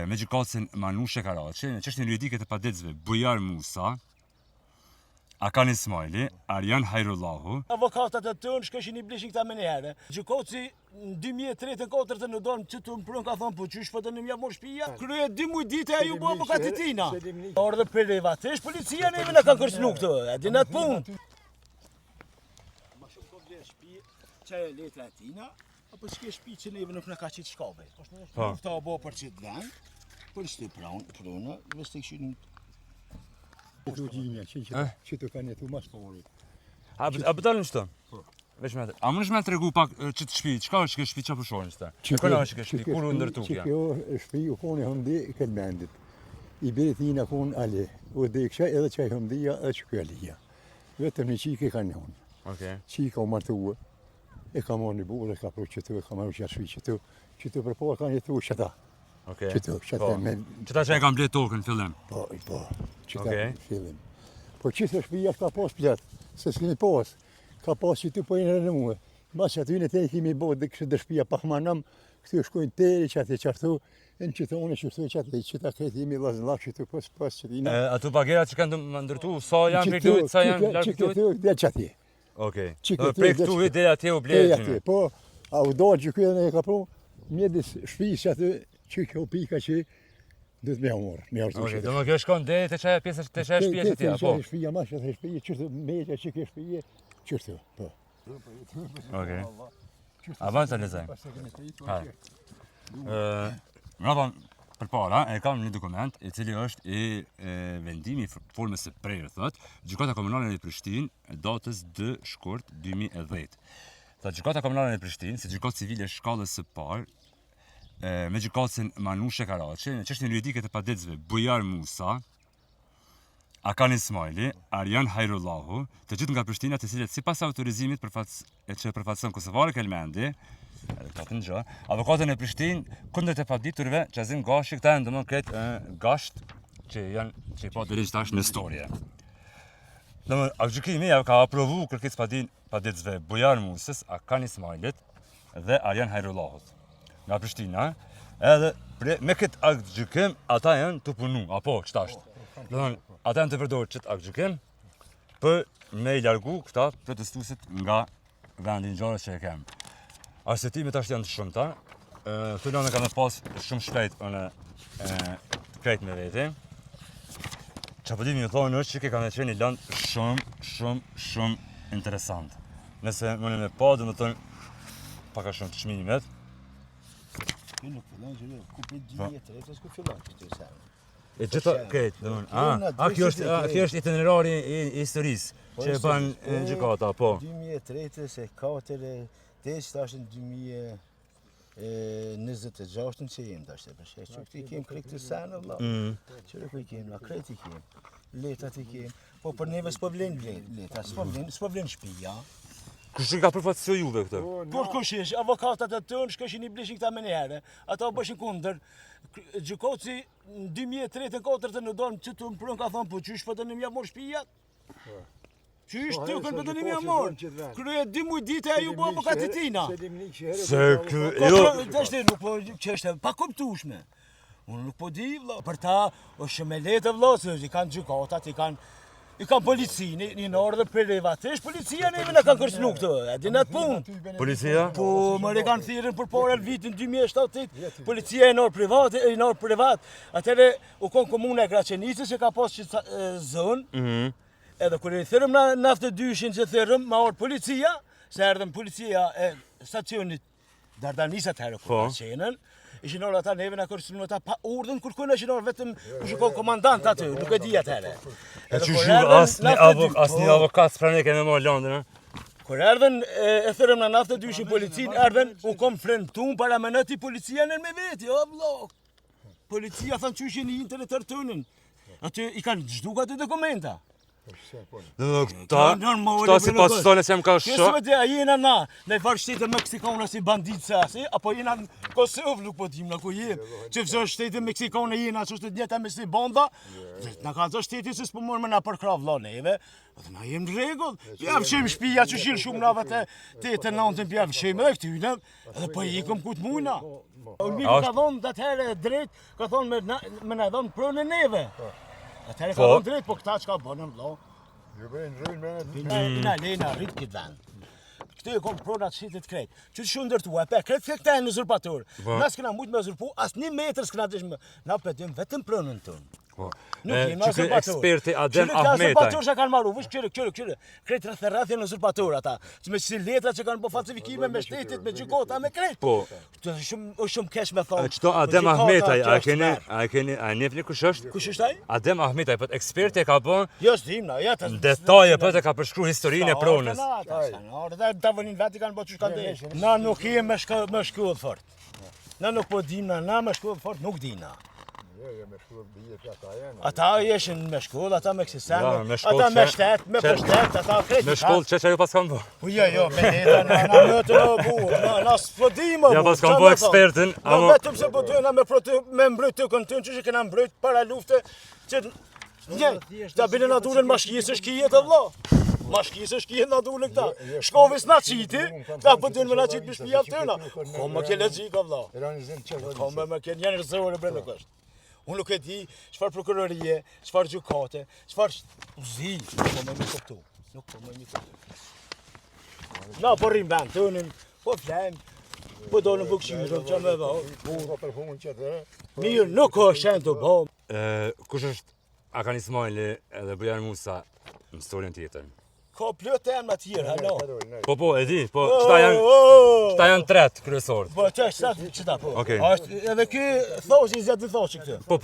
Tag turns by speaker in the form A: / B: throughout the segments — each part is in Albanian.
A: Me gjykatësin Manushe Karaçi, në çështjen juridike të paditësve Bujar Musa, Akan Ismaili, Arjan Hajrullahu.
B: Avokatat e tënë shkeshin I blishin këta me njëherë. Gjykatësi në 2003-2004 në dorë që të më prën ka thonë, po qysh po të në mja morë shtëpia? Krye 2 muaj dite ajo bo avokatit tina. Ardhe privatisht policia neve na ka kërcënu këtë, e di në të punë. Ma shumë ko vlerë shtëpi, që e letra e tina, apo s'ke shtëpi që neve nuk në ka qitë shkabe. Këta bo për qitë vend, për shtë prunë, vështë të këshin
C: që të kanë jetu mas pori.
A: A bëdalim qëto? A më nëshme të regu pak që të shpi, qka është që shpi që përshonë qëta? Këna është që shpi, kur u ndërtu kja?
C: Që kjo shpi u kone hëmdi I këtë mendit. I biritina konë ale, u dhe I kësha edhe qaj hëmdia edhe që kjo alija. Vetëm një qike ka një unë. Qika u martuë, e ka marrë një burë, e ka pro qëtu, e ka marrë që shpi qëtu. Qëtu për po kanë jetu qëta.
A: Qëta që e kam bletë tokën fillim?
C: Po, qëta fillim. Po qëtë shpija ka pas pletë, se s'kemi pas. Ka pas që tu po I në rënë muë. Mas që aty në te kemi bo dhe kështë dëshpija pak ma nëmë, këtu shkojnë teri që aty qartu, në qëtë une që këtu që qëta këtë jemi laznlak që tu pas që tina.
A: Atu pagerat që kanë më ndërtu, sa janë për këtujt, sa janë lartë këtujt?
C: Që këtu dhe që aty.
A: Për këtujt dhe atje u bletë.
C: Po, a u dojë që këtë e ka pro, mjedis shpijës që aty që kjo pika që dhe të me amorë.
A: Do më kjo shkon dhe të qaja pjesë të qaja shpije që tja, po?
C: Shpija ma që të shpije, qërtë meja që kjo shpije, qërtë, po.
A: Avanë të lezaj. Mrapa për para, e kam një dokument I cili është I vendimi formës së prerë, thot, Gjykata Komunale në Prishtinë, datës 2 shkurt 2010. Thot, Gjykata Komunale në Prishtinë, si gjykatë civile shkallës së parë, me gjykatësin Manushe Karaçi, në çështjen juridike të paditësve Bujar Musa, Akan Ismaili, Arjan Hajrullahu, të gjithë nga Prishtina, të cilët sipas autorizimit që përfaqëson Kosovare Kelmendi, avokatën e Prishtinë kundër të paditurve që azim gashi këta janë domosdoshmë këtë gasht që I pa drejt tash në storje. Domosdoshmë gjykimi ka aprovu kërkesën paditësve Bujar Musës, Akan Ismailit dhe Arjan Hajrullahut nga Prishtina, edhe me këtë akt gjykim ata janë të punu, apo qëta është. Ata janë të përdorë qëtë akt gjykim për me I largu këta protestuesit nga vendin gjarës që e kemë. Arsetimet ashtë janë të shumëta, të lënë ka me pas shumë shpejt në krejt me veti. Që apëtimi ju thonë është që ke ka me qenë I lënë shumë interesant. Nëse më në me pa, dhe më thonë paka shumë të shminimet.
B: Kjo nuk fillon që ku për 2003, s'ku fillon që të sërë.
A: E gjitha krejt, dhe më kjo është itinerari I historisë, që e banë në gjykata, po.
B: 2003, se 4, të ashtë në 2026 që jemë të ashtë, përshë që këtë I kemë krejt të sërë, qërë ku I kemë, krejt I kemë, letat I kemë, po për neve s'po vlenë letat, s'po vlenë shpija.
A: Kështë ka përfatësio juve këtë?
B: Kur kushish, avokatat e tënë shkeshin I blishin këta me njëherë, ata bëshin kundër. Gjykatësi në 2003-2004 në dorë që të më prën ka thonë, po qysh po të në mja morë shtëpia? Qysh të kënë po të në mja morë? Krye 2 muaj dite ajo bo avokatit tina.
A: Se jo...
B: Deshte nuk po qështë pa kuptushme. Unë nuk po di, vla. Për ta është me letë, vla, se I kanë gjykatat, I kanë policinë, një orë dhe privatisht, policia neve në kanë kërcënu këtë, e di në të punë.
A: Policia?
B: Po, më kanë thirrën për para në vitin 2007, policia e në orë privat, atëre u konë komune e Graçenicës që ka pas që zënë, edhe kërë I thirrëm naftë dyshin që thirrëm, ma orë policia, se erdhëm policia e stacionit Dardanisat herë kërë qenën, ishin orë ata neve në kërcënu ata pa urdhën kërkujnë ishin orë vetëm u shikon komandant aty, nuk e di atëherë.
A: E që shurë asë një avokat s'pra ne keme marrë landën,
B: Kër erdhen e thërëm në naftë dyshin policinë, erdhen u kom frentum para me nëti policia nën me veti, o blok. Policia thënë që ishin I internet tërtënën. Aty I kanë gjduka të dokumenta.
A: Këta si pas tonë se më ka
B: Kësë
A: shok.
B: me dhe, a jena na, në i farë shtetë Meksikane si bandit sasi, apo jena në Kosovë nuk po tim në ku jenë. Që fëzë shtetë Meksikane jena që është të njëta me si banda, në ka të shteti që s'po mërë me na përkra vla neve, dhe na jem në regull. Pja fëshim shpija që shirë shumë nave të 8-9 pja fëshim edhe këtyne, edhe po ikëm ku të mujna. Ulmiko ka thonë dhe atëherë drejt, ka thonë me na dhonë prënë neve. Atëherë ka thonë drejt, po këta që ka bënën vla. Ina lejna rritë këtë vend. Këtë e kom pronat shitit krejt. Që të shumë ndërtua, krejt këta e në uzurpator. Na s'kena mujtë me uzurpu, as 1 metër s'kena dishme. Na pëtim vetëm pronën tënë. Nuk jemi
A: Që eksperti Adem Ahmetaj.
B: Uzurpator që kanë marru, vësh këre. Krejt rreth janë uzurpator ata. Që me si letra që kanë po falsifikime me shtetit, me gjykota, me krejt.
A: Po.
B: Është shumë kesh me thonë.
A: Qëto Adem Ahmetaj, a njefni kush është?
B: Kush është ai?
A: Adem Ahmetaj, po eksperti e ka bën
B: Jo s'dimna, ja ta.
A: detaje, po e ka përshkruar historinë e pronës.
B: Ata tavolinë veti kanë bërë çka kanë. Na nuk jemi me shkollë fort. Na nuk po dimna, na me shkollë fort nuk dina. Ata jeshin me shkollë, ata me kësisen, ata me shtet, me pështet, ata krejt.
A: Në shkollë që ajo pas kanë bë.
B: Jo, me leta, na mëtë në buë, na s'pëdime.
A: Ja pas kanë bë ekspertin,
B: Na vetëm se po dojna me mbrojt të këntën që kena mbrojt para lufte, që ta bine naturën mashkisë shkijet e vla. Mashkisë shkijet naturën këta. Shkovis na qiti, ta pëtën me na qitë për shpijat tëna. Ko me ke lezika vla. Ko me ke njën rëzore bre nuk është. Unë nuk e di çfarë prokurorie, çfarë gjykate, çfarë uzi, nuk po më kuptu. Nuk po më kuptu. Na po rrim vend tonin, po flem, po dolën bukshirën çfarë më vao. Mirë, nuk ka shen të bë.
A: Kush është Hakan Ismaili edhe Bujar Musa në historinë tjetër?
B: Ka plot emra të tjerë, halo.
A: Po, e di, po këta janë 3 kryesorë.
B: Po ç'ta po.
A: Okej.
B: Është edhe ky thoshi Zjadin thoshi këtë.
A: Po,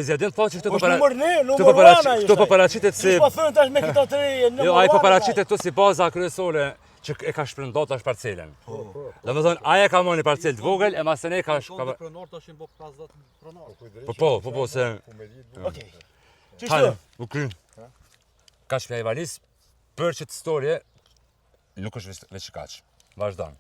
A: Zjadin thotë që
B: Po numër
A: këto po paraqitet si
B: po thon tash me këto 3
A: Jo, ai po paraqitet këto si baza kryesore që e ka shpërndarë tash parcelën. Domethënë, ai e ka marrë një parcelë të vogël, e masën e ka
D: pronor tashin bo 50 pronor.
A: Po, se
B: Okej. Ç'është?
A: U kry. Ka shpjej valis për që të storje nuk është veç kaq. Vazhdon.